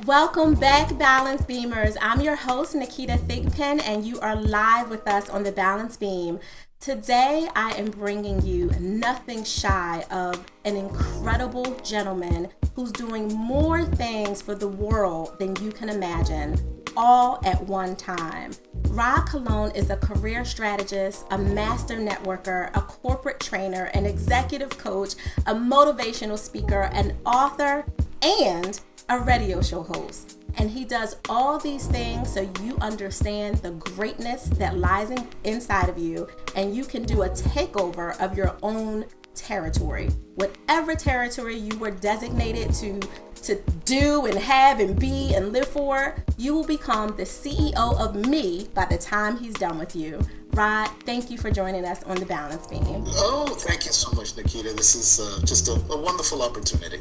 Welcome back, Balance Beamers. I'm your host, Naketa Thigpen, and you are live with us on the Balance Beam. Today, I am bringing you nothing shy of an incredible gentleman who's doing more things for the world than you can imagine, all at one time. Colón is a career strategist, a master networker, a corporate trainer, an executive coach, a motivational speaker, an author, and a radio show host. And he does all these things so you understand the greatness that lies inside of you, and you can do a takeover of your own territory. Whatever territory you were designated to do and have and be and live for, you will become the CEO of me by the time he's done with you. Rod, thank you for joining us on the Balance Beam. Oh, thank you so much, Naketa. This is just a wonderful opportunity.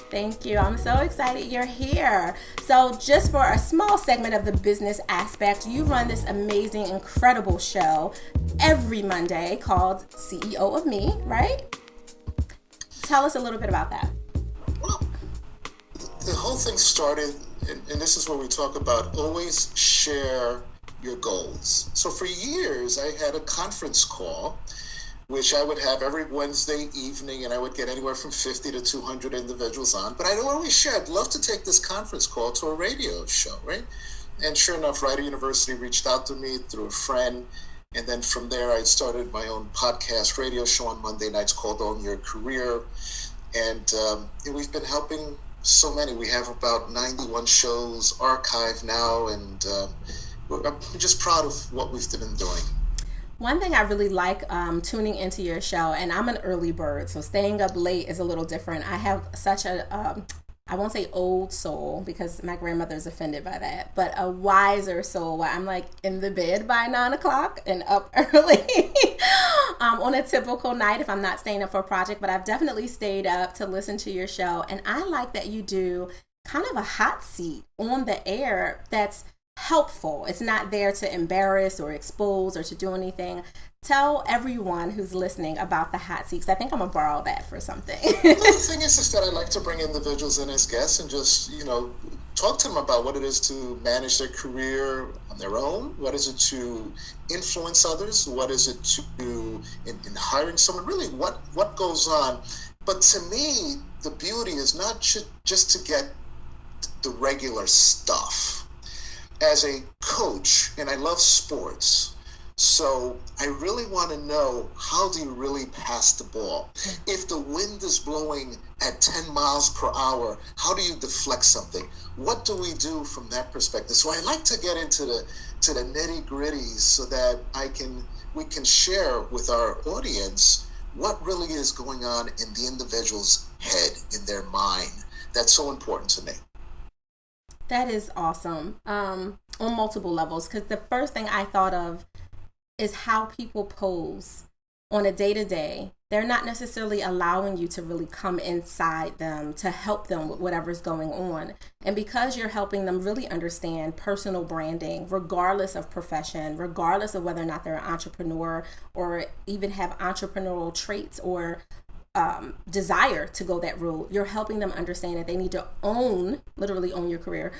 Thank you. I'm so excited you're here. So just for a small segment of the business aspect, you run this amazing, incredible show every Monday called CEO of Me, right? Tell us a little bit about that. Well, the whole thing started, and this is where we talk about always share your goals. So for years, I had a conference call which I would have every Wednesday evening, and I would get anywhere from 50 to 200 individuals on. But I'd always share, I'd love to take this conference call to a radio show, right? And sure enough, Rider University reached out to me through a friend. And then from there, I started my own podcast radio show on Monday nights called Own Your Career. And we've been helping so many. We have about 91 shows archived now, and I'm just proud of what we've been doing. One thing I really like tuning into your show, and I'm an early bird, so staying up late is a little different. I have such a, I won't say old soul because my grandmother's offended by that, but a wiser soul where I'm like in the bed by 9 o'clock and up early on a typical night if I'm not staying up for a project, but I've definitely stayed up to listen to your show. And I like that you do kind of a hot seat on the air that's helpful. It's not there to embarrass or expose or to do anything. Tell everyone who's listening about the hot seats. I think I'm gonna borrow that for something. Well, the thing is that I like to bring individuals in as guests and just, talk to them about what it is to manage their career on their own. What is it to influence others? What is it to do in hiring someone? Really, what goes on? But to me, the beauty is not just to get the regular stuff. As a coach, and I love sports, so I really want to know, how do you really pass the ball? If the wind is blowing at 10 miles per hour, how do you deflect something? What do we do from that perspective? So I like to get into the nitty-gritties so that we can share with our audience what really is going on in the individual's head, in their mind. That's so important to me. That is awesome on multiple levels, because the first thing I thought of is how people pose on a day-to-day. They're not necessarily allowing you to really come inside them to help them with whatever's going on. And because you're helping them really understand personal branding, regardless of profession, regardless of whether or not they're an entrepreneur or even have entrepreneurial traits or desire to go that route, you're helping them understand that they need to literally own your career,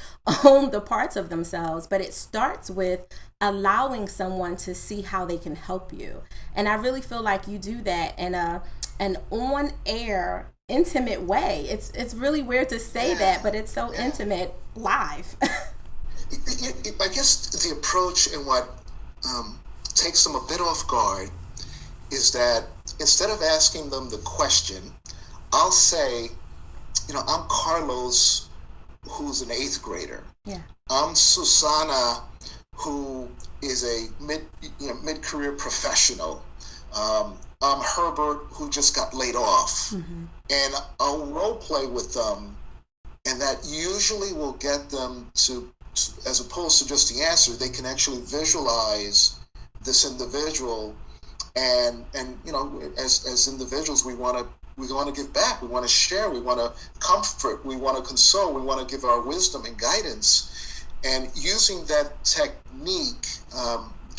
own the parts of themselves. But it starts with allowing someone to see how they can help you. And I really feel like you do that in an on-air, intimate way. It's really weird to say that, but it's so intimate live. I guess the approach and what takes them a bit off guard is that instead of asking them the question, I'll say, I'm Carlos, who's an 8th grader. Yeah. I'm Susana, who is a mid-career professional. I'm Herbert, who just got laid off. Mm-hmm. And I'll role play with them, and that usually will get them to, as opposed to just the answer, they can actually visualize this individual. And as individuals, we want to give back. We want to share. We want to comfort. We want to console. We want to give our wisdom and guidance. And using that technique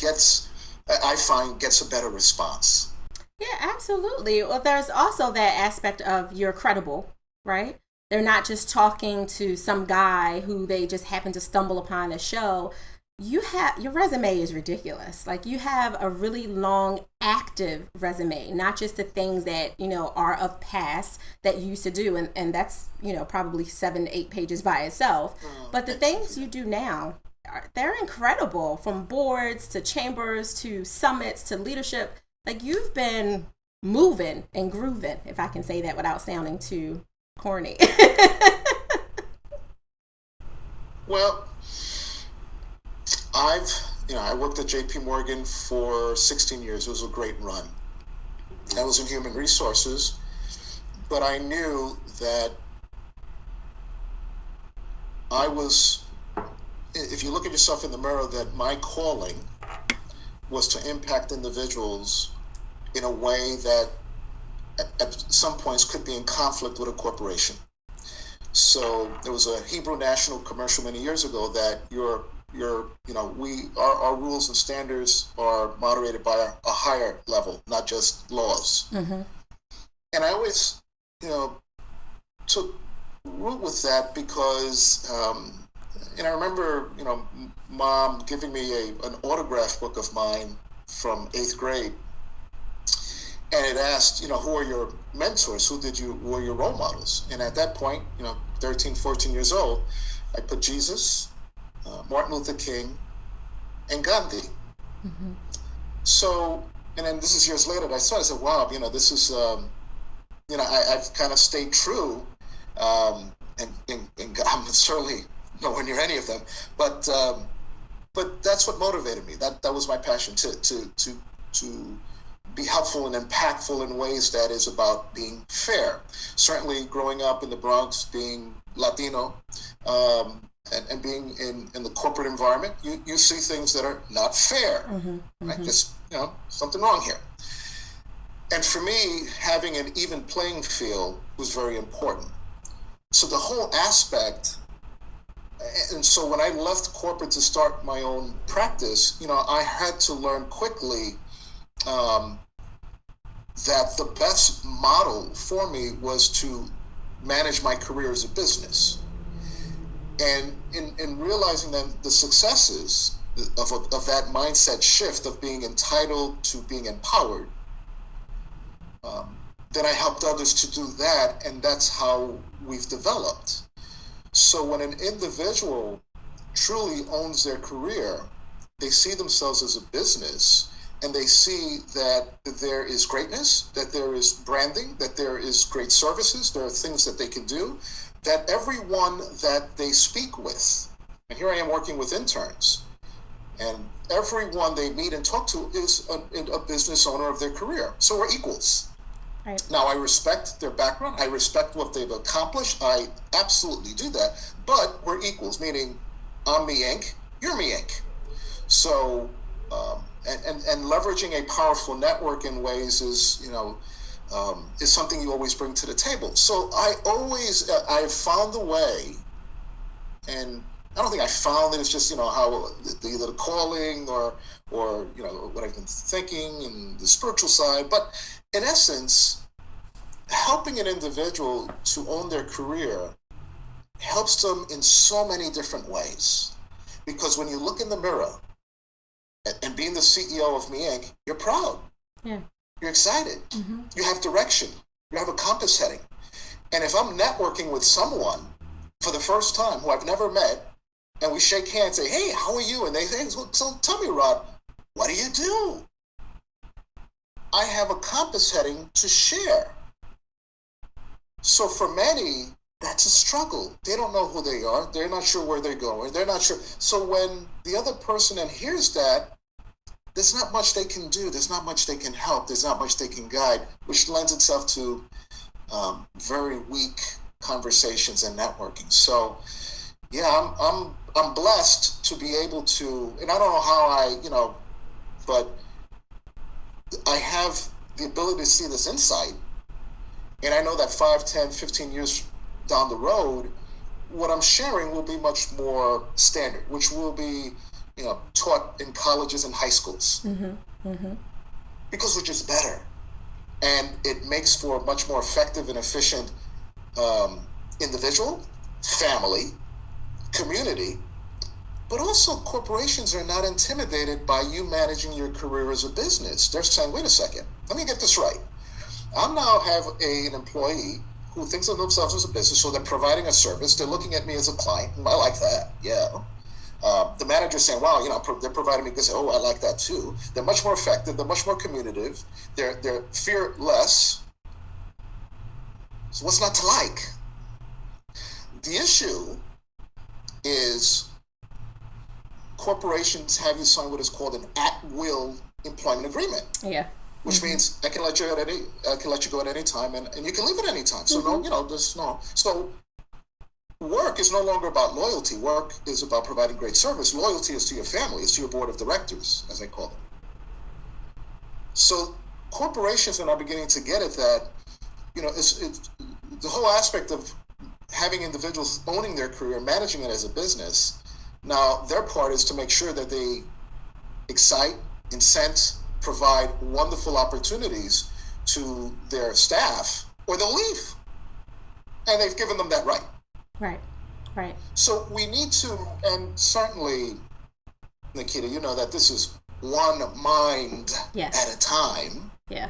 gets a better response. Yeah, absolutely. Well, there's also that aspect of you're credible, right? they're not just talking to some guy who they just happen to stumble upon a show. Your resume is ridiculous. Like, you have a really long active resume, not just the things that, are of past that you used to do. And that's, probably 7 to 8 pages by itself. But the things you do now, they're incredible, from boards to chambers to summits to leadership. Like, you've been moving and grooving, if I can say that without sounding too corny. Well, I worked at JP Morgan for 16 years. It was a great run. I was in human resources, but I knew that if you look at yourself in the mirror, that my calling was to impact individuals in a way that at some points could be in conflict with a corporation. So there was a Hebrew national commercial many years ago that our rules and standards are moderated by a higher level, not just laws. Mm-hmm. And I always, took root with that because, I remember, Mom giving me an autograph book of mine from 8th grade. And it asked, who are your mentors? Who were your role models? And at that point, 13, 14 years old, I put Jesus, Martin Luther King, and Gandhi. Mm-hmm. So, and then this is years later, I said, wow, this is, I've kind of stayed true, and I'm certainly nowhere near any of them, but that's what motivated me. That was my passion, to be helpful and impactful in ways that is about being fair. Certainly growing up in the Bronx, being Latino, and being in the corporate environment, you see things that are not fair, mm-hmm. right? Mm-hmm. Just, something wrong here. And for me, having an even playing field was very important. So the whole aspect, and so when I left corporate to start my own practice, I had to learn quickly that the best model for me was to manage my career as a business. And in realizing that the successes of that mindset shift of being entitled to being empowered, then I helped others to do that, and that's how we've developed. So when an individual truly owns their career, they see themselves as a business, and they see that there is greatness, that there is branding, that there is great services, there are things that they can do, that everyone that they speak with, and here I am working with interns, and everyone they meet and talk to is a business owner of their career. So we're equals. Right. Now, I respect their background. I respect what they've accomplished. I absolutely do that. But we're equals, meaning I'm me Inc., you're me Inc. So, and leveraging a powerful network in ways is, is something you always bring to the table. So I've found a way, and I don't think I found it. It's just, how either the calling or what I've been thinking and the spiritual side. But in essence, helping an individual to own their career helps them in so many different ways. Because when you look in the mirror and being the CEO of Me Inc., you're proud. Yeah. You're excited. Mm-hmm. You have direction. You have a compass heading. And if I'm networking with someone for the first time who I've never met, and we shake hands and say, hey, how are you? And they say, so tell me, Rod, what do you do? I have a compass heading to share. So for many, that's a struggle. They don't know who they are. They're not sure where they're going. They're not sure. So when the other person then hears that, there's not much they can do. There's not much they can help. There's not much they can guide, which lends itself to very weak conversations and networking. So, yeah, I'm blessed to be able to, and I don't know how but I have the ability to see this insight. And I know that 5, 10, 15 years down the road, what I'm sharing will be much more standard, which will be, taught in colleges and high schools. Mm-hmm. Mm-hmm. Because we're just better. And it makes for a much more effective and efficient individual, family, community, but also corporations are not intimidated by you managing your career as a business. They're saying, wait a second, let me get this right. I now have an employee who thinks of themselves as a business, so they're providing a service. They're looking at me as a client. I like that, yeah. The manager's saying, wow, they're providing me this. Oh, I like that too. They're much more effective. They're much more communicative. They're fearless. So what's not to like? The issue is corporations have you sign what is called an at-will employment agreement. Yeah. Which means I can let you go at any time, and you can leave at any time. So there's no. So work is no longer about loyalty. Work is about providing great service. Loyalty is to your family. It's to your board of directors, as I call them. So corporations are now beginning to get at that. It's the whole aspect of having individuals owning their career, managing it as a business. Now, their part is to make sure that they excite, incent, provide wonderful opportunities to their staff, or they'll leave. And they've given them that right. Right. So we need to, and certainly, Naketa, you know that this is one mind at a time. Yeah.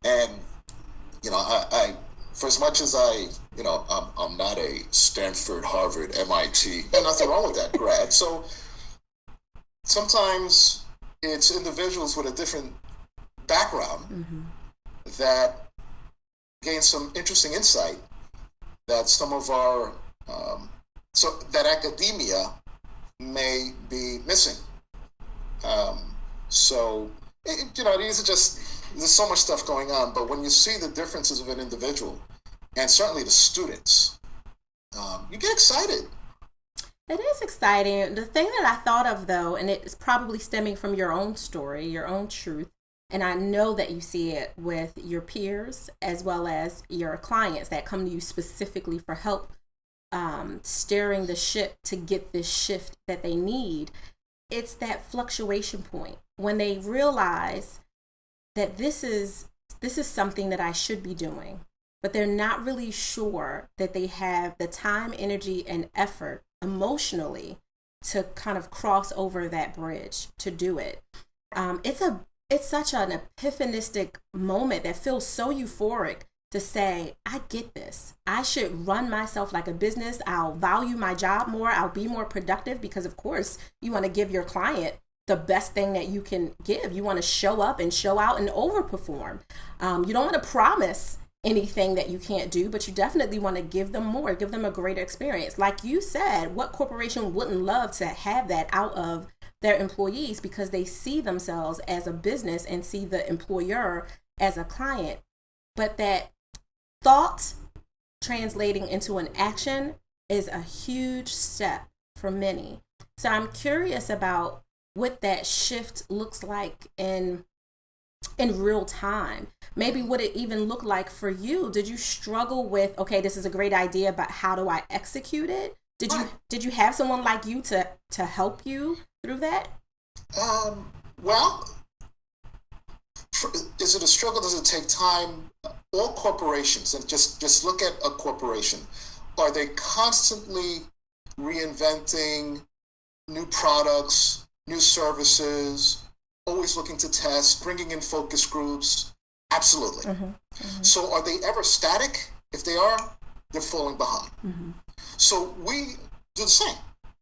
And, I for as much as I'm not a Stanford, Harvard, MIT, and nothing wrong with that grad. So sometimes it's individuals with a different background that gain some interesting insight that some of our, that academia may be missing. These are just, there's so much stuff going on, but when you see the differences of an individual, and certainly the students, you get excited. It is exciting. The thing that I thought of, though, and it's probably stemming from your own story, your own truth, and I know that you see it with your peers as well as your clients that come to you specifically for help steering the ship to get this shift that they need. It's that fluctuation point when they realize that this is something that I should be doing, but they're not really sure that they have the time, energy, and effort emotionally to kind of cross over that bridge to do it. It's such an epiphanistic moment that feels so euphoric to say, I get this. I should run myself like a business. I'll value my job more. I'll be more productive because, of course, you want to give your client the best thing that you can give. You want to show up and show out and overperform. You don't want to promise anything that you can't do, but you definitely want to give them more, give them a greater experience. Like you said, what corporation wouldn't love to have that out of their employees because they see themselves as a business and see the employer as a client? But that thought translating into an action is a huge step for many. So I'm curious about what that shift looks like in real time. Maybe what it even look like for you. Did you struggle with, okay, this is a great idea, but how do I execute it? Did you have someone like you to help you through that? Well, is it a struggle? Does it take time? All corporations, and just look at a corporation, are they constantly reinventing new products, new services, always looking to test, bringing in focus groups? Absolutely. So are they ever static? If they are, they're falling behind. So we do the same.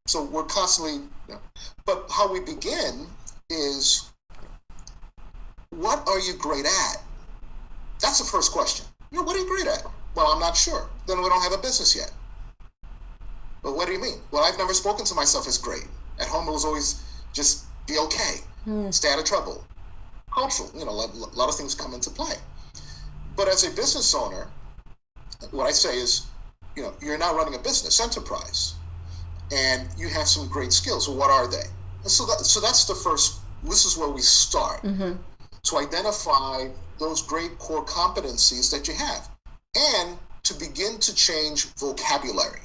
So we're constantly, but how we begin is, what are you great at? That's the first question. What are you great at? Well, I'm not sure. Then we don't have a business yet. But what do you mean? Well, I've never spoken to myself as great. At home, it was always just be okay, stay out of trouble. Cultural, a lot of things come into play. But as a business owner, what I say is, you're now running a business enterprise, and you have some great skills. So what are they? And so that's the first. This is where we start to identify those great core competencies that you have, and to begin to change vocabulary,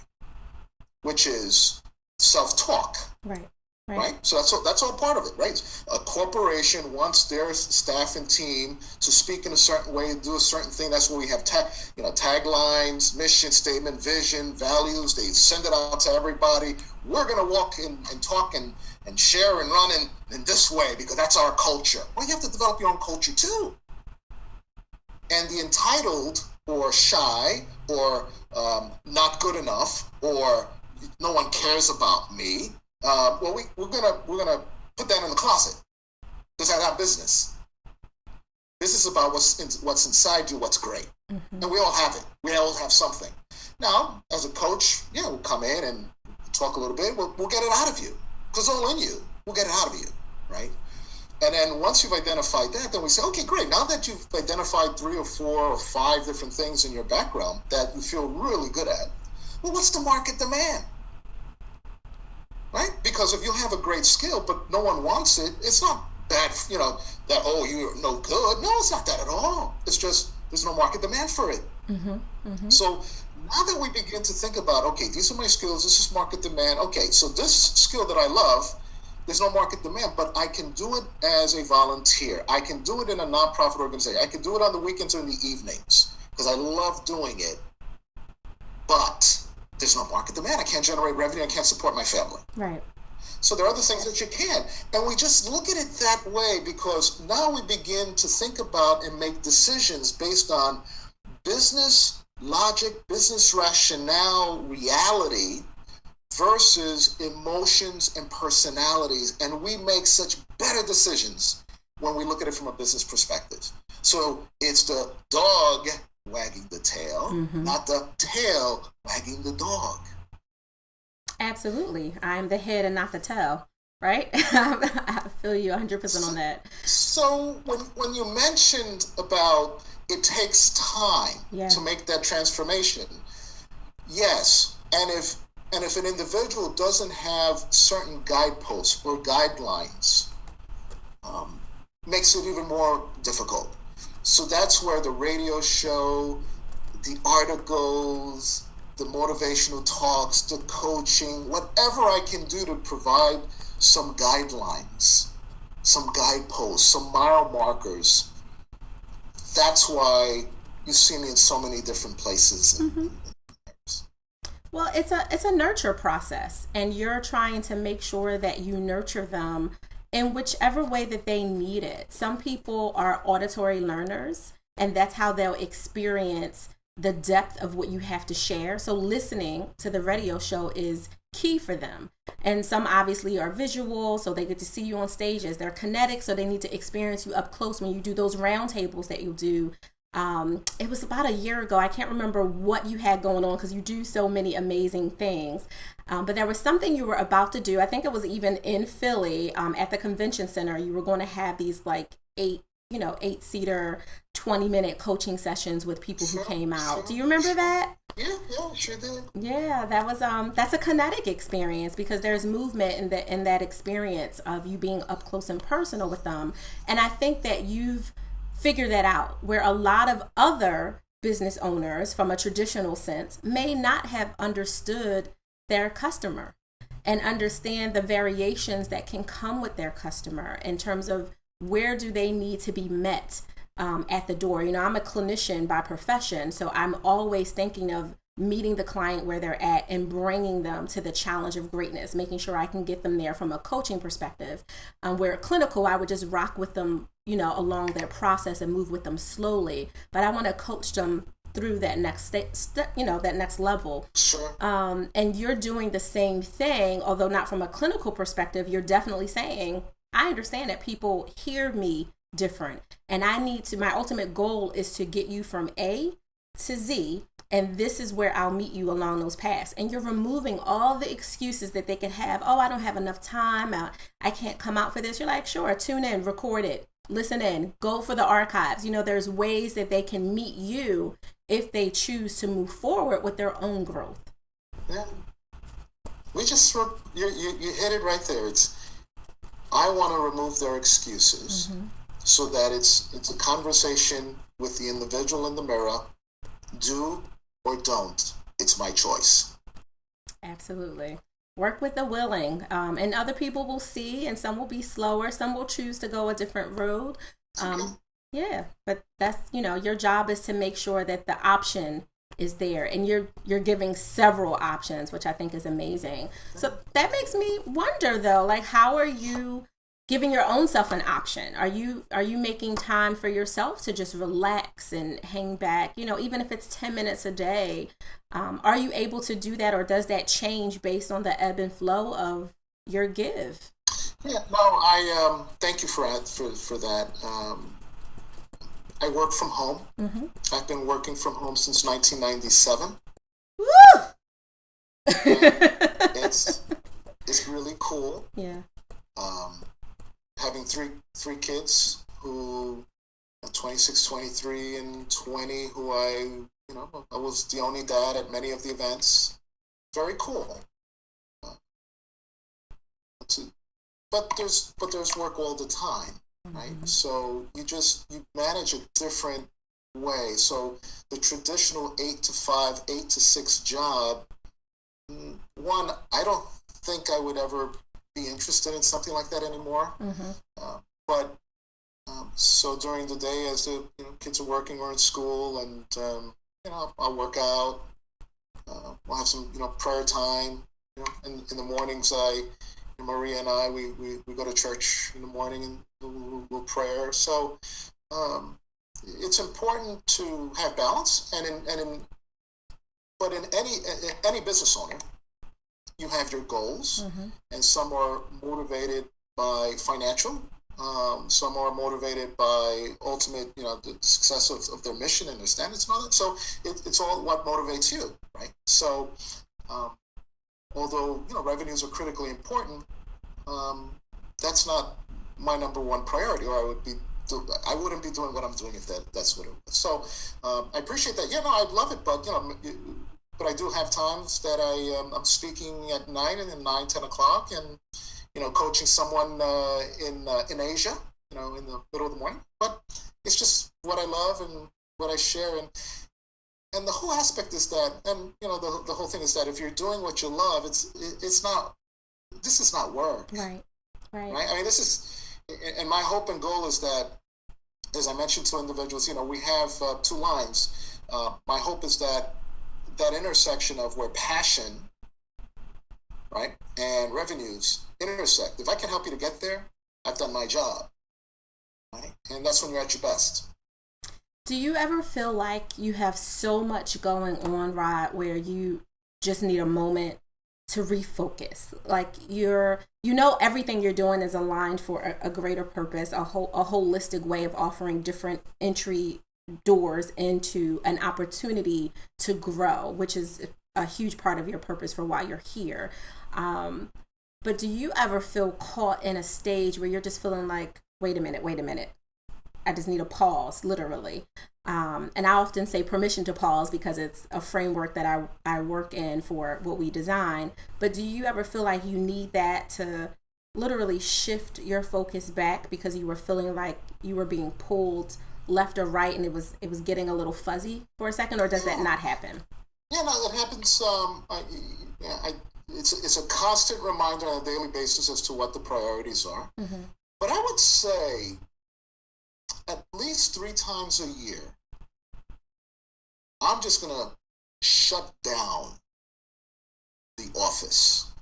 which is self-talk. Right. right? So that's all part of it, right? A corporation wants their staff and team to speak in a certain way, do a certain thing. That's where we have taglines, mission statement, vision, values. They send it out to everybody. We're going to walk in and talk and share and run in this way because that's our culture. Well, you have to develop your own culture too. And the entitled or shy or not good enough or no one cares about me, we're gonna put that in the closet because that's our business. This is about what's inside you, what's great, and we all have it. We all have something. Now, as a coach, we'll come in and talk a little bit. We'll get it out of you because it's all in you. We'll get it out of you, right? And then once you've identified that, then we say, okay, great. Now that you've identified 3 or 4 or 5 different things in your background that you feel really good at, well, what's the market demand? Right? Because if you have a great skill, but no one wants it, it's not bad, that, oh, you're no good. No, it's not that at all. It's just there's no market demand for it. So now that we begin to think about, okay, these are my skills, this is market demand. Okay, so this skill that I love, there's no market demand, but I can do it as a volunteer. I can do it in a nonprofit organization. I can do it on the weekends or in the evenings because I love doing it. But there's no market demand. I can't generate revenue. I can't support my family. Right. So there are other things that you can. And we just look at it that way because now we begin to think about and make decisions based on business logic, business rationale, reality, versus emotions and personalities. And we make such better decisions when we look at it from a business perspective. So it's the dog wagging the tail, not the tail wagging the dog. Absolutely. I'm the head and not the tail, right? I feel you 100% on that. So when you mentioned about it takes time to make that transformation, yes. And if an individual doesn't have certain guideposts or guidelines, makes it even more difficult. So that's where the radio show, the articles, the motivational talks, the coaching, whatever I can do to provide some guidelines, some guideposts, some mile markers. That's why you see me in so many different places. Well, it's a nurture process, and you're trying to make sure that you nurture them in whichever way that they need it. Some people are auditory learners, and that's how they'll experience the depth of what you have to share. So listening to the radio show is key for them. And some obviously are visual, so they get to see you on stages. They're kinetic, so they need to experience you up close when you do those round tables that you do. It was about a year ago. I can't remember what you had going on because you do so many amazing things. But there was something you were about to do. I think it was even in Philly at the convention center. You were going to have these like 8-seater, 20-minute coaching sessions with people who came out. Do you remember that? Yeah, sure did. Yeah, that was that's a kinetic experience because there's movement in that experience of you being up close and personal with them. And I think that you've figured that out, where a lot of other business owners from a traditional sense may not have understood their customer and understand the variations that can come with their customer in terms of where do they need to be met at the door. I'm a clinician by profession, so I'm always thinking of meeting the client where they're at and bringing them to the challenge of greatness, making sure I can get them there from a coaching perspective. Where clinical, I would just rock with them, along their process and move with them slowly. But I want to coach them through that next that next level. Sure. And you're doing the same thing, although not from a clinical perspective. You're definitely saying, I understand that people hear me different, and my ultimate goal is to get you from A to Z, and this is where I'll meet you along those paths. And you're removing all the excuses that they can have. Oh, I don't have enough time. I can't come out for this. You're like, sure, tune in, record it, listen in, go for the archives. There's ways that they can meet you if they choose to move forward with their own growth. Yeah. We just, you hit it right there. I want to remove their excuses so that it's a conversation with the individual in the mirror. Do or don't. It's my choice. Absolutely. Work with the willing. And other people will see, and some will be slower. Some will choose to go a different road. Yeah, but that's, your job is to make sure that the option is there, and you're giving several options, which I think is amazing. So that makes me wonder though, like, how are you giving your own self an option? Are you making time for yourself to just relax and hang back, even if it's 10 minutes a day? Are you able to do that, or does that change based on the ebb and flow of your give? Yeah, no, I thank you for that. I work from home. Mm-hmm. I've been working from home since 1997. Woo! It's really cool. Yeah. Having three kids who are 26, 23, and 20, who I was the only dad at many of the events. Very cool. But there's work all the time, right? Mm-hmm. So you manage a different way. So the traditional 8 to 5, 8 to 6 job, one, I don't think I would ever be interested in something like that anymore. Mm-hmm. But so during the day, as the kids are working or in school, and I'll work out. We'll have some prayer time. In the mornings, Maria and I, we go to church in the morning, and we'll prayer. So it's important to have balance, but in any business owner, you have your goals, Mm-hmm. and some are motivated by financial, some are motivated by ultimate, the success of their mission and their standards and all that. So it's all what motivates you, right? So although revenues are critically important, that's not my number one priority, or I wouldn't be doing what I'm doing if that's what it was. So I appreciate that. Yeah, no, I'd love it, but but I do have times that I'm speaking at night, and then 9, 10 o'clock, and coaching someone in Asia, in the middle of the morning. But it's just what I love and what I share, and the whole aspect is that, and the whole thing is that if you're doing what you love, it's not. This is not work. Right. I mean, this is, and my hope and goal is that, as I mentioned to individuals, we have 2 lines. My hope is that intersection of where passion, right, and revenues intersect. If I can help you to get there, I've done my job, right? And that's when you're at your best. Do you ever feel like you have so much going on, Rod, where you just need a moment to refocus? Like everything you're doing is aligned for a greater purpose, a holistic way of offering different entry doors into an opportunity to grow, which is a huge part of your purpose for why you're here. But do you ever feel caught in a stage where you're just feeling like, wait a minute, I just need a pause, literally. And I often say permission to pause because it's a framework that I work in for what we design. But do you ever feel like you need that to literally shift your focus back because you were feeling like you were being pulled left or right, and it was getting a little fuzzy for a second, or does that not happen? Yeah, no, that happens. It's a constant reminder on a daily basis as to what the priorities are. Mm-hmm. But I would say at least 3 times a year, I'm just gonna shut down the office.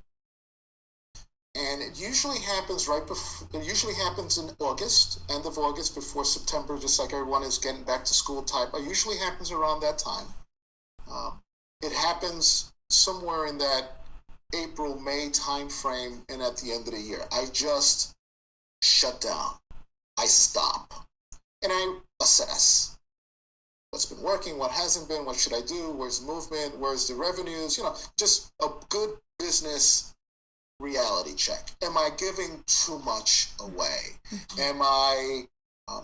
And it usually happens in August, end of August, before September, just like everyone is getting back to school type. It usually happens around that time. It happens somewhere in that April, May time frame, and at the end of the year. I just shut down. I stop. And I assess what's been working, what hasn't been, what should I do, where's the movement, where's the revenues, just a good business reality check. Am I giving too much away? Mm-hmm.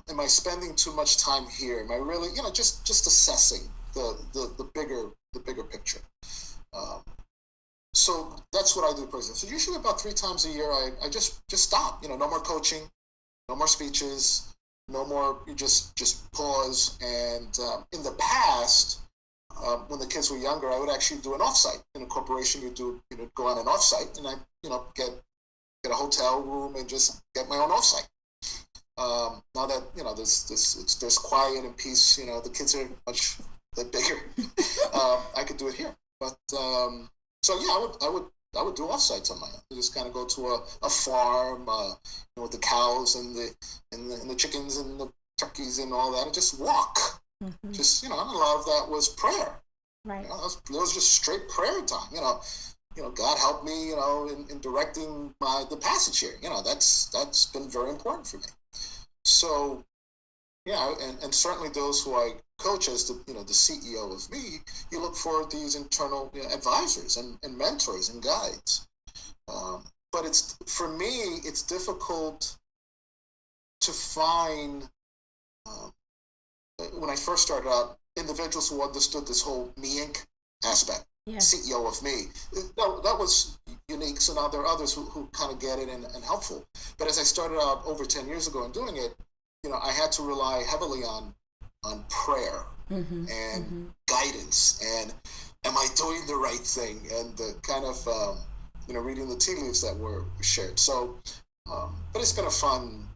Am I spending too much time here? Am I really, just assessing the bigger picture. So that's what I do personally. So usually about 3 times a year, I just stop. No more coaching, no more speeches, no more. You just pause. And in the past, when the kids were younger, I would actually do an offsite. In a corporation, go on an offsite, and I, get a hotel room and just get my own offsite. Now that there's quiet and peace, the kids are much bigger. I could do it here, but so yeah, I would do offsites on my own. I just kind of go to a farm, with the cows and the chickens and the turkeys and all that, and just walk. Mm-hmm. Just and a lot of that was prayer. Right. It was just straight prayer time. God help me. In directing the passage here. That's been very important for me. So, yeah, and certainly those who I coach as the CEO of me, you look for these internal advisors and mentors and guides. But for me, it's difficult to find, when I first started out, individuals who understood this whole me Inc. aspect, CEO of me. That was unique. So now there are others who kind of get it and helpful. But as I started out over 10 years ago and doing it, I had to rely heavily on prayer and guidance and am I doing the right thing, and the kind of reading the tea leaves that were shared. So but it's been a fun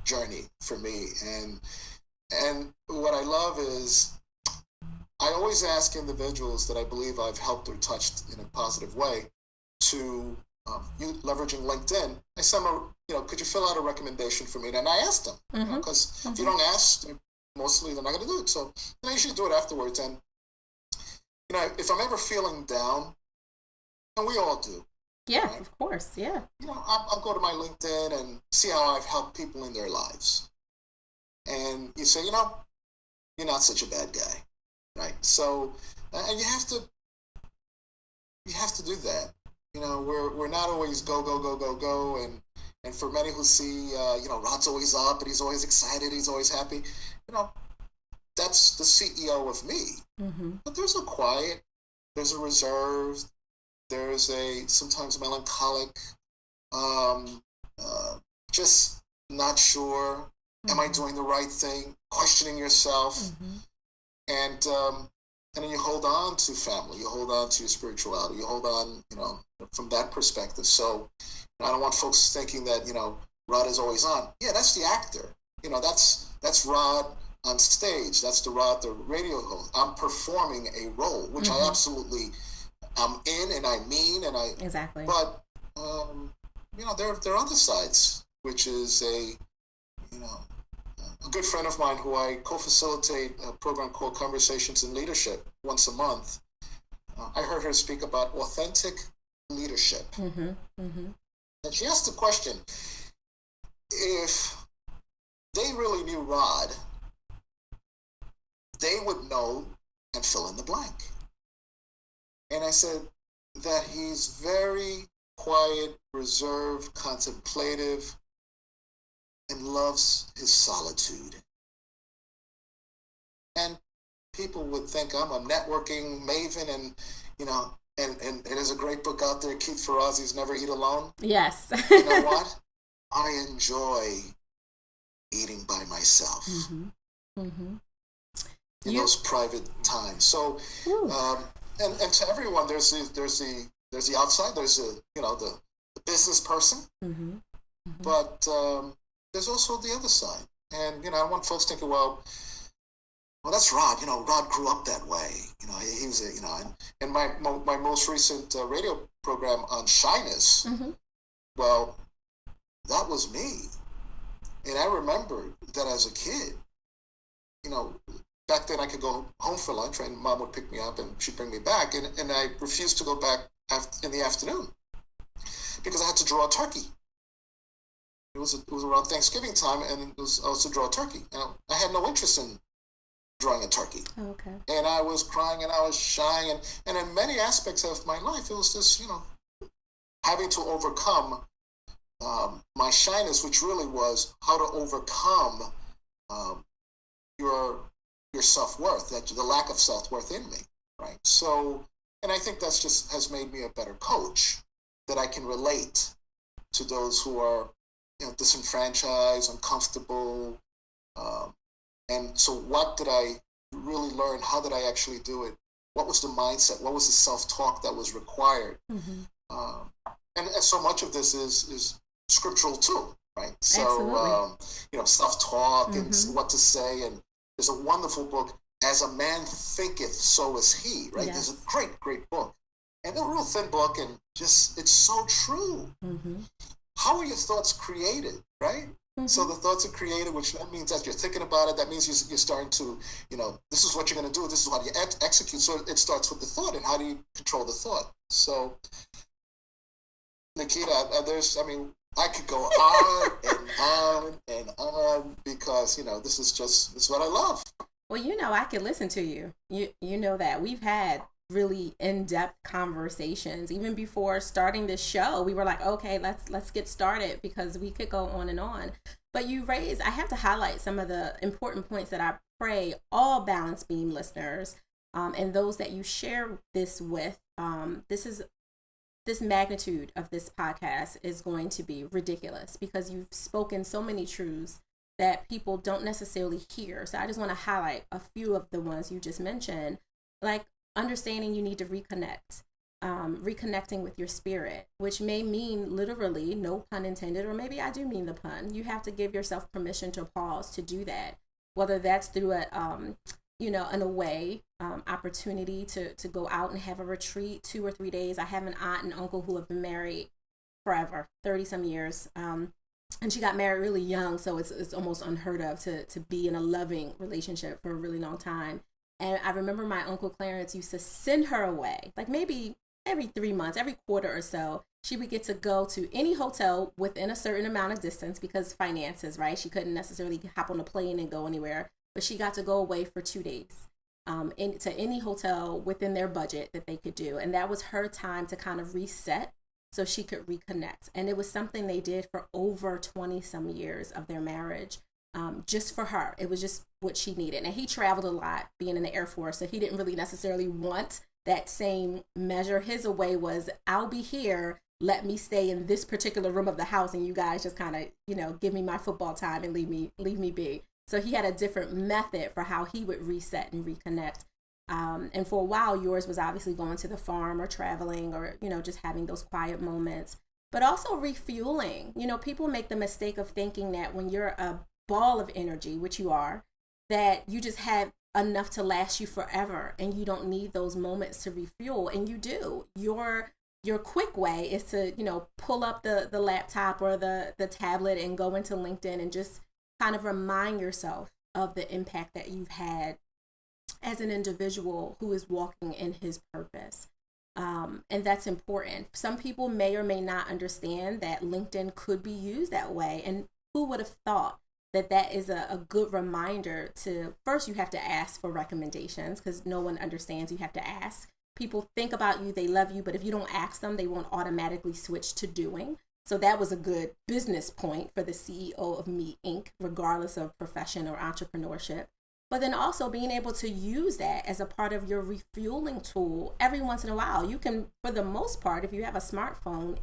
journey for me, and what I love is I always ask individuals that I believe I've helped or touched in a positive way to leveraging LinkedIn. I send could you fill out a recommendation for me? And I ask them, because if you don't ask, mostly they're not going to do it. So I usually do it afterwards. And if I'm ever feeling down, and we all do. Yeah, right? Of course, yeah. I'll go to my LinkedIn and see how I've helped people in their lives. And you say, you're not such a bad guy, right? So, and you have to do that. We're not always go, and for many who see, Rod's always up and he's always excited, he's always happy, that's the CEO of me. Mm-hmm. But there's a quiet, there's a reserved, there's a sometimes melancholic, just not sure, am I doing the right thing, questioning yourself, and then you hold on to family, you hold on to your spirituality, you hold on, from that perspective. So I don't want folks thinking that, Rod is always on. Yeah, that's the actor. That's Rod on stage. That's the Rod, the radio host. I'm performing a role, which I absolutely am in, and I mean, and I exactly. But there are other sides, which is a good friend of mine who I co-facilitate a program called Conversations in Leadership once a month. I heard her speak about authentic leadership. And she asked the question, if they really knew Rod, they would know and fill in the blank. And I said that he's very quiet, reserved, contemplative, and loves his solitude. And people would think I'm a networking maven, and and there's a great book out there, Keith Ferrazzi's Never Eat Alone. Yes. You know what? I enjoy eating by myself in those private times. So, and to everyone, there's the outside. There's the business person, but there's also the other side. And I want folks thinking, well, that's Rod. Rod grew up that way. He was and my most recent radio program on shyness. Well, that was me, and I remember that as a kid. Back then I could go home for lunch, and Mom would pick me up and she'd bring me back, and I refused to go back in the afternoon because I had to draw a turkey. It was around Thanksgiving time, and I was to draw a turkey. I had no interest in drawing a turkey. Okay. And I was crying and I was shy, and in many aspects of my life, it was just, having to overcome my shyness, which really was how to overcome your self-worth, the lack of self-worth in me, right? So, and I think that's just has made me a better coach, that I can relate to those who are, disenfranchised, uncomfortable, and so what did I really learn, how did I actually do it? What was the mindset? What was the self-talk that was required? And so much of this is scriptural too, right? So, self-talk and what to say. And there's a wonderful book, As a Man Thinketh, So Is He, right? Yes. There's a great, great book. And a real thin book, and just, it's so true. How are your thoughts created, right? So the thoughts are created, which that means that you're thinking about it. That means you're starting to, this is what you're going to do. This is how you execute. So it starts with the thought, and how do you control the thought? So, Naketa, I could go on and on and on, because, this is what I love. Well, I could listen to you. You know that we've had really in-depth conversations. Even before starting this show, we were like, okay, let's get started, because we could go on and on. But I have to highlight some of the important points that I pray all Balance Beam listeners and those that you share this with. This magnitude of this podcast is going to be ridiculous, because you've spoken so many truths that people don't necessarily hear. So I just want to highlight a few of the ones you just mentioned, like understanding you need to reconnect, reconnecting with your spirit, which may mean literally, no pun intended, or maybe I do mean the pun. You have to give yourself permission to pause to do that, whether that's through an away opportunity to go out and have a retreat 2 or 3 days. I have an aunt and uncle who have been married forever, 30 some years. And she got married really young, so it's almost unheard of to be in a loving relationship for a really long time. And I remember my Uncle Clarence used to send her away, like maybe every 3 months, every quarter or so. She would get to go to any hotel within a certain amount of distance, because finances, right? She couldn't necessarily hop on a plane and go anywhere, but she got to go away for 2 days to any hotel within their budget that they could do. And that was her time to kind of reset so she could reconnect. And it was something they did for over 20 some years of their marriage. Just for her. It was just what she needed. And he traveled a lot, being in the Air Force, so he didn't really necessarily want that same measure. His away was, I'll be here, let me stay in this particular room of the house, and you guys just kind of, give me my football time and leave me be. So he had a different method for how he would reset and reconnect. And for a while, yours was obviously going to the farm or traveling, or, just having those quiet moments, but also refueling. People make the mistake of thinking that when you're a ball of energy, which you are, that you just have enough to last you forever, and you don't need those moments to refuel. And you do. Your quick way is to, pull up the laptop or the tablet and go into LinkedIn and just kind of remind yourself of the impact that you've had as an individual who is walking in his purpose. And that's important. Some people may or may not understand that LinkedIn could be used that way. And who would have thought that is a good reminder to, first, you have to ask for recommendations, because no one understands you have to ask. People think about you, they love you, but if you don't ask them, they won't automatically switch to doing. So that was a good business point for the CEO of Me Inc., regardless of profession or entrepreneurship. But then also being able to use that as a part of your refueling tool every once in a while. You can, for the most part, if you have a smartphone,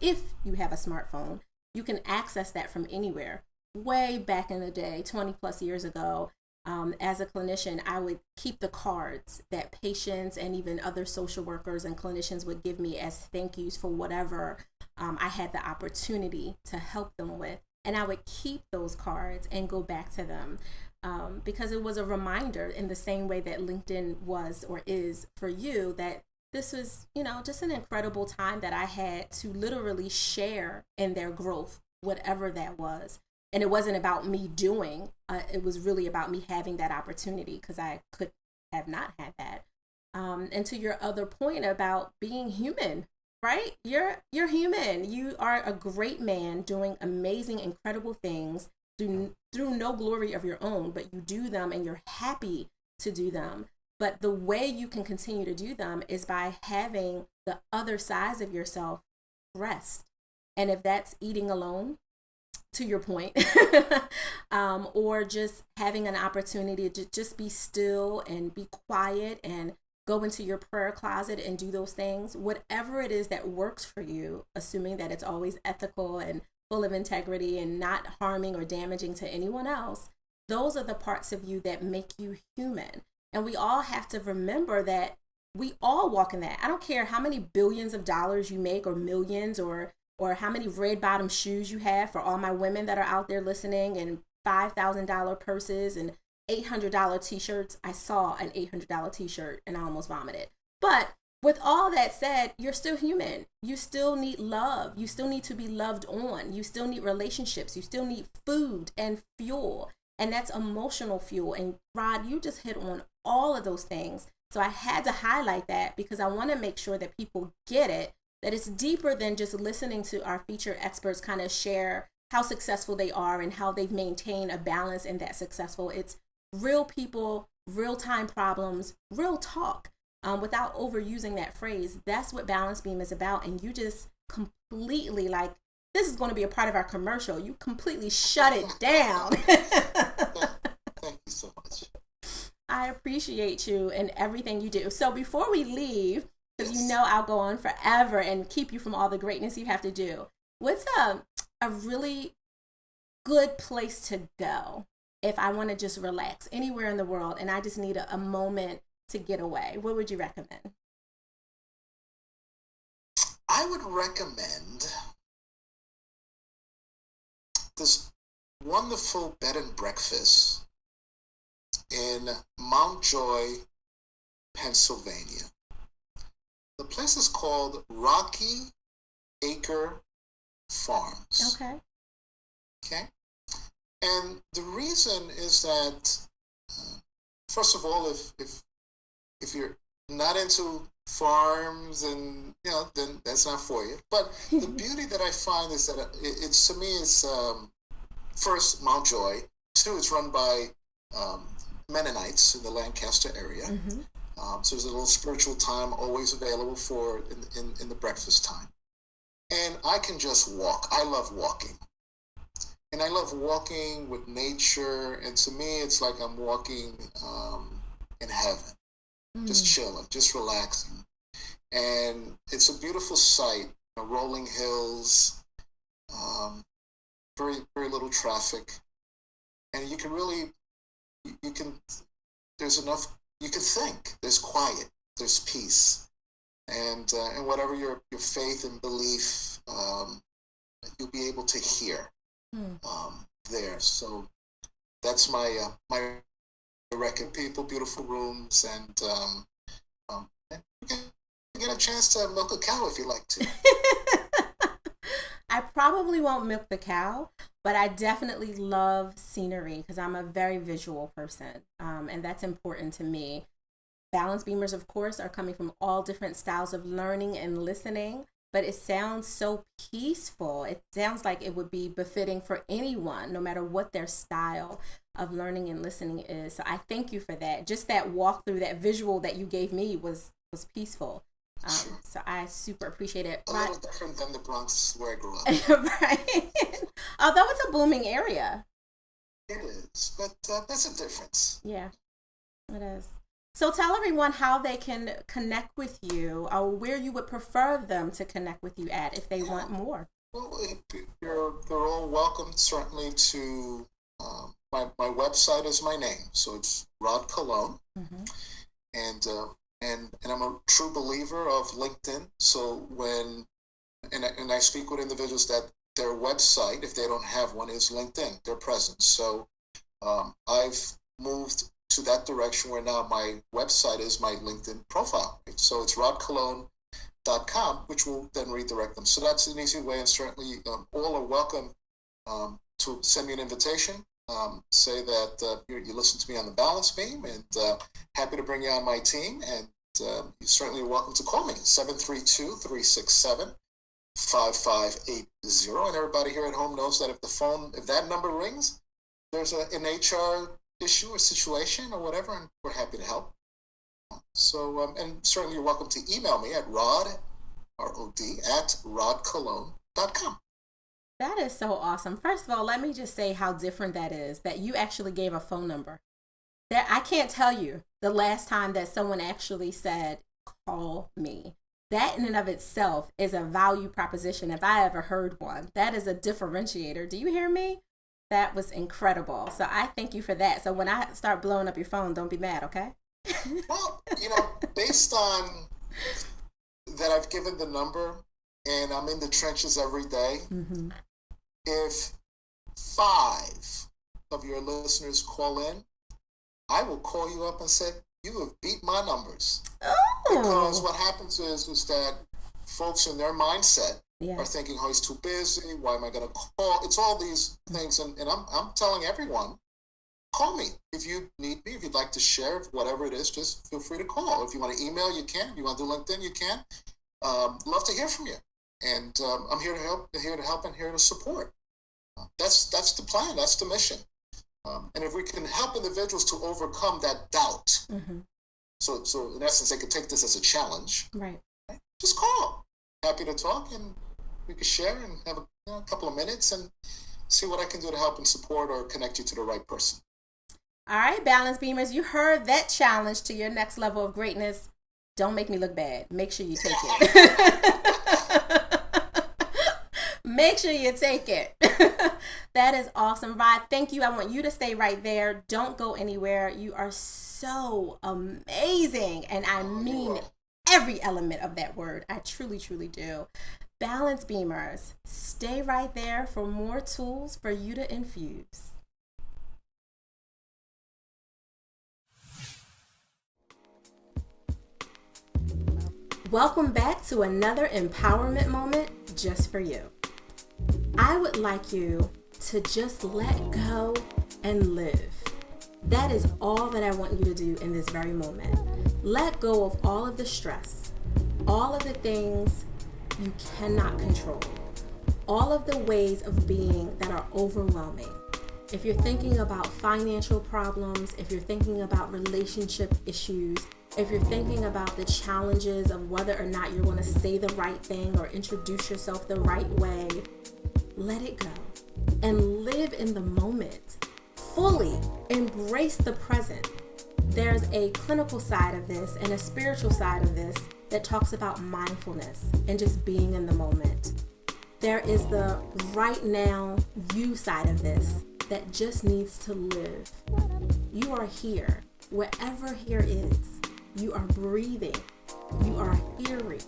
you can access that from anywhere. Way back in the day, 20 plus years ago, as a clinician, I would keep the cards that patients and even other social workers and clinicians would give me as thank yous for whatever I had the opportunity to help them with. And I would keep those cards and go back to them because it was a reminder, in the same way that LinkedIn was or is for you, that this was, just an incredible time that I had to literally share in their growth, whatever that was. And it wasn't about me doing, it was really about me having that opportunity, because I could have not had that. And to your other point about being human, right? You're human. You are a great man doing amazing, incredible things through no glory of your own, but you do them and you're happy to do them. But the way you can continue to do them is by having the other sides of yourself rest. And if that's eating alone, to your point, or just having an opportunity to just be still and be quiet and go into your prayer closet and do those things, whatever it is that works for you, assuming that it's always ethical and full of integrity and not harming or damaging to anyone else, those are the parts of you that make you human. And we all have to remember that we all walk in that. I don't care how many billions of dollars you make or millions or how many red bottom shoes you have, for all my women that are out there listening, and $5,000 purses and $800 t-shirts. I saw an $800 t-shirt and I almost vomited. But with all that said, you're still human. You still need love. You still need to be loved on. You still need relationships. You still need food and fuel. And that's emotional fuel. And Rod, you just hit on all of those things. So I had to highlight that because I want to make sure that people get it, that it's deeper than just listening to our featured experts kind of share how successful they are and how they've maintained a balance in that successful. It's real people, real time problems, real talk. Without overusing that phrase, that's what Balance Beam is about. And you just completely, like, this is going to be a part of our commercial. You completely shut it down. Thank you so much. I appreciate you and everything you do. So before we leave, because you know I'll go on forever and keep you from all the greatness you have to do, what's a really good place to go if I want to just relax anywhere in the world and I just need a moment to get away? What would you recommend? I would recommend this wonderful bed and breakfast in Mount Joy, Pennsylvania. The place is called Rocky Acre Farms. Okay. Okay. And the reason is that, first of all, if you're not into farms and, you know, then that's not for you. But the beauty that I find is that it's to me, it's first, Mount Joy. Two, it's run by Mennonites in the Lancaster area. Mm-hmm. So there's a little spiritual time always available for in the breakfast time. And I can just walk. I love walking. And I love walking with nature. And to me, it's like I'm walking in heaven. Just chilling, just relaxing. And it's a beautiful sight, you know, rolling hills, very, very little traffic. And you can really, there's enough, you can think, there's quiet, there's peace. And whatever your faith and belief, you'll be able to hear there. So that's my record. People, beautiful rooms, and you can get a chance to milk a cow if you like to. I probably won't milk the cow, but I definitely love scenery because I'm a very visual person, and that's important to me. Balance Beamers, of course, are coming from all different styles of learning and listening, but it sounds so peaceful. It sounds like it would be befitting for anyone, no matter what their style of learning and listening is. So I thank you for that. Just that walkthrough, that visual that you gave me was peaceful. Sure. So I super appreciate it. A little different than the Bronx where I grew up. Right. Although it's a booming area. It is, but that's a difference. Yeah, it is. So tell everyone how they can connect with you, or where you would prefer them to connect with you at if they want more. Well, they're all welcome, certainly, to my website is my name, so it's Rod Colón, and I'm a true believer of LinkedIn. So when I speak with individuals that their website, if they don't have one, is LinkedIn, their presence. So I've moved to that direction where now my website is my LinkedIn profile. Right? So it's rodcolón.com, which will then redirect them. So that's an easy way, and certainly all are welcome to send me an invitation. Say that you listen to me on the Balance Beam, and happy to bring you on my team. And you're certainly welcome to call me, 732-367-5580. And everybody here at home knows that if that number rings, there's an HR issue or situation or whatever, and we're happy to help. So, and certainly you're welcome to email me at rod, R-O-D, at rodcolón.com. That is so awesome. First of all, let me just say how different that is, that you actually gave a phone number. That I can't tell you the last time that someone actually said, call me. That in and of itself is a value proposition if I ever heard one. That is a differentiator. Do you hear me? That was incredible. So I thank you for that. So when I start blowing up your phone, don't be mad, okay? Well, based on that, I've given the number and I'm in the trenches every day. Mm-hmm. If 5 of your listeners call in, I will call you up and say, you have beat my numbers. Because what happens is that folks in their mindset are thinking, oh, he's too busy. Why am I going to call? It's all these things. And I'm telling everyone, call me. If you need me, if you'd like to share whatever it is, just feel free to call. If you want to email, you can. If you want to do LinkedIn, you can. Love to hear from you. And I'm here to help, and here to support. That's the plan. That's the mission. And if we can help individuals to overcome that doubt, so in essence, they can take this as a challenge. Right. Just call. Happy to talk, and we can share and have a couple of minutes and see what I can do to help and support or connect you to the right person. All right, Balance Beamers, you heard that challenge to your next level of greatness. Don't make me look bad. Make sure you take it. Make sure you take it. That is awesome, Rod. Thank you. I want you to stay right there. Don't go anywhere. You are so amazing. And I mean every element of that word. I truly, truly do. Balance Beamers, stay right there for more tools for you to infuse. Welcome back to another empowerment moment just for you. I would like you to just let go and live. That is all that I want you to do in this very moment. Let go of all of the stress, all of the things you cannot control, all of the ways of being that are overwhelming. If you're thinking about financial problems, if you're thinking about relationship issues, if you're thinking about the challenges of whether or not you're going to say the right thing or introduce yourself the right way, let it go and live in the moment. Fully embrace the present. There's a clinical side of this and a spiritual side of this that talks about mindfulness and just being in the moment. There is the right now you side of this that just needs to live. You are here, wherever here is. You are breathing. You are hearing.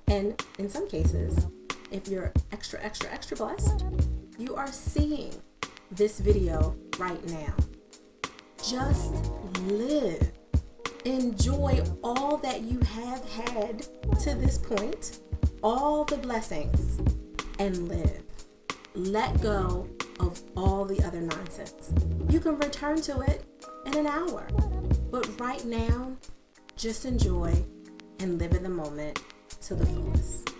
And in some cases, if you're extra blessed, you are seeing this video right now. Just live. Enjoy all that you have had to this point, all the blessings, and live. Let go of all the other nonsense. You can return to it in an hour, but right now, just enjoy and live in the moment to the fullest.